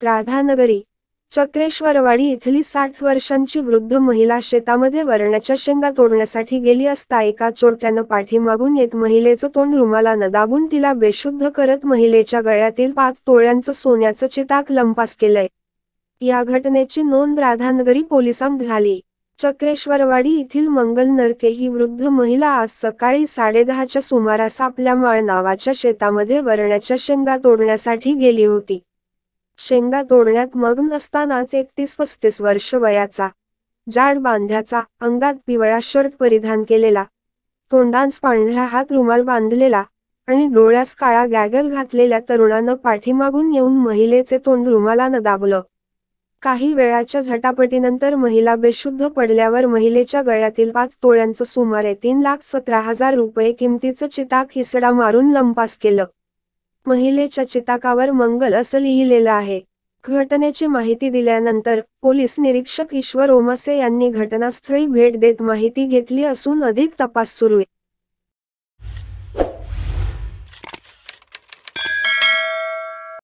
राधानगरी चक्रेश्वरवाडी इथली 60 वर्षांची वृद्ध महिला शेतामध्ये वरण्याच्या शेंगा तोडण्यासाठी गेली असता एका चोरट्यानं पाठीमागून येत महिलेचं तोंड रुमालानं दाबून तिला बेशुद्ध करत महिलेच्या गळ्यातील 5 तोळ्यांचं सोन्याचं चिताक लंपास केलंय। या घटनेची नोंद राधानगरी पोलिसांत झाली। चक्रेश्वरवाडी येथील मंगल नरके ही वृद्ध महिला आज सकाळी 10:30च्या सुमारास आपल्या माळ नावाच्या शेतामध्ये वरण्याच्या शेंगा तोडण्यासाठी गेली होती। शेंगा तोडण्यात मग्न असतानाच 31-35 वर्ष वयाचा, जाड बांध्याचा, अंगात पिवळा शर्ट परिधान केलेला, तोंडास पांढरा हात रुमाल बांधलेला आणि डोळ्यास काळा गॉगल घातलेल्या तरुणानं पाठीमागून येऊन महिलेचे तोंड रुमालानं दाबलं। काही वेळाच्या झटापटीनंतर महिला बेशुद्ध पडल्यावर महिलेच्या गळ्यातील 5 तोळ्यांचं सुमारे 3,17,000 रुपये किमतीचं चिताक हिसडा मारून लंपास केलं। महिलेच्या चिताकावर मंगल असं लिहिलेलं आहे। घटनेची माहिती दिल्यानंतर पोलीस निरीक्षक ईश्वर ओमसे यांनी घटनास्थळी भेट देत माहिती घेतली असून अधिक तपास सुरू आहे।